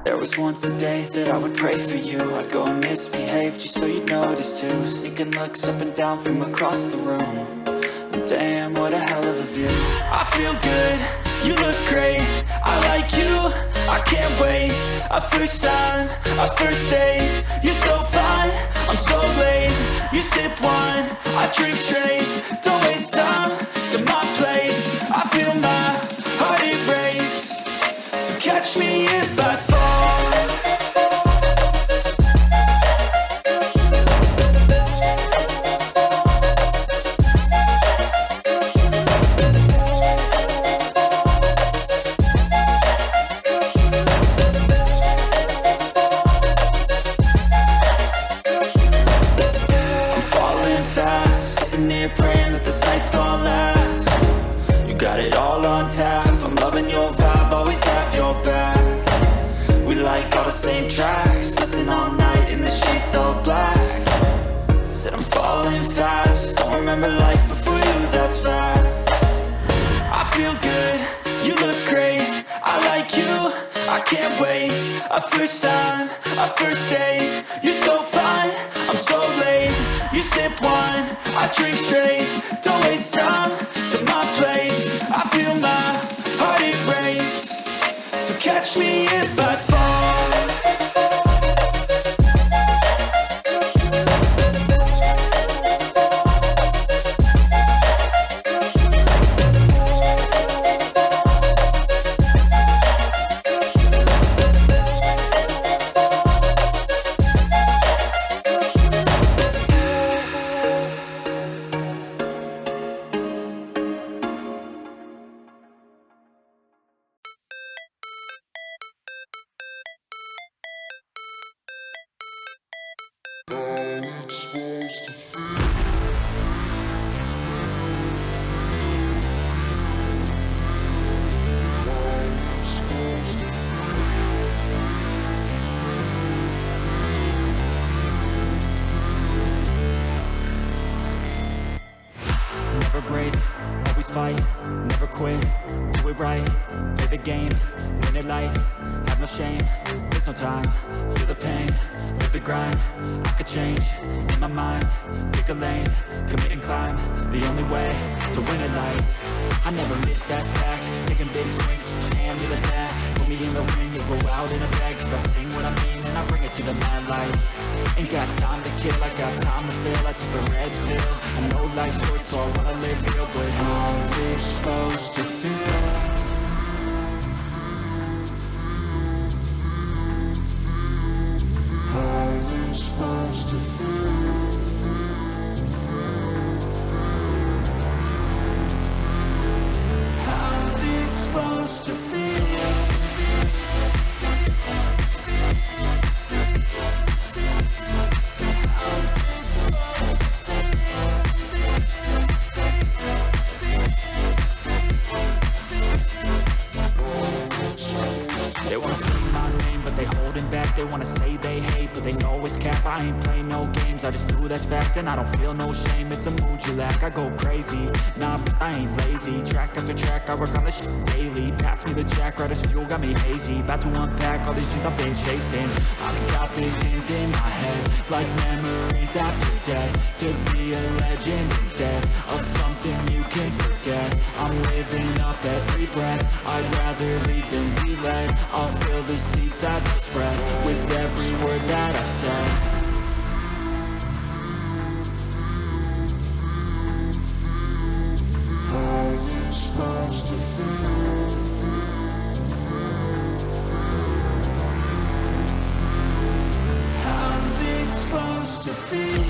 There was once a day that I would pray for you. I'd go and misbehave just so you'd notice too. Sneaking looks up and down from across the room. And damn, what a hell of a view. I feel good, you look great, I like you, I can't wait. A first time, a first date, you're so fine, I'm so late. You sip wine, I drink straight. Don't waste time to my place. I feel my heart erase. So catch me if I fall. Praying that this night's gonna last. You got it all on tap, I'm loving your vibe, always have your back. We like all the same tracks, listen all night in the sheets all black. Said I'm falling fast, don't remember life before you, that's fact. I feel good, you look great, I like you, I can't wait. A first time, a first date, you're so fine, I'm so late. You sip wine, I drink straight. Don't waste time to my place. I feel my heart erase. So catch me if I fall. Never break, always fight, never quit, do it right, play the game, win it life, have no shame, there's no time, feel the pain, live the grind, I could change, in my mind, pick a lane, commit and climb, the only way to win it life. I never miss, that's fact, taking big swings, hand me the bat, put me in the ring, you go out in a bag, cause I sing what I mean and I bring it to the mad light. Ain't got time to kill, I got time to feel, I took the red pill, I know life's short so I wanna live real, but how's it supposed to feel? How's it supposed to feel? How's it supposed to feel? They wanna say my name, but they holding back. They wanna say they hate, but they know it's cap. I ain't play no games, I just do that's fact. And I don't feel no shame, it's a mood you lack. I go crazy, nah, but I ain't lazy. Track after track, I work on this shit daily. Pass me the jack, right as fuel, got me hazy. About to unpack all these things I've been chasing. I've got visions in my head, like memories after death. To be a legend instead of something you can forget. I'm living up every breath, I'd rather lead than be led. I'll fill the seats as I spread with every word that I've said. How's it supposed to feel? How's it supposed to feel?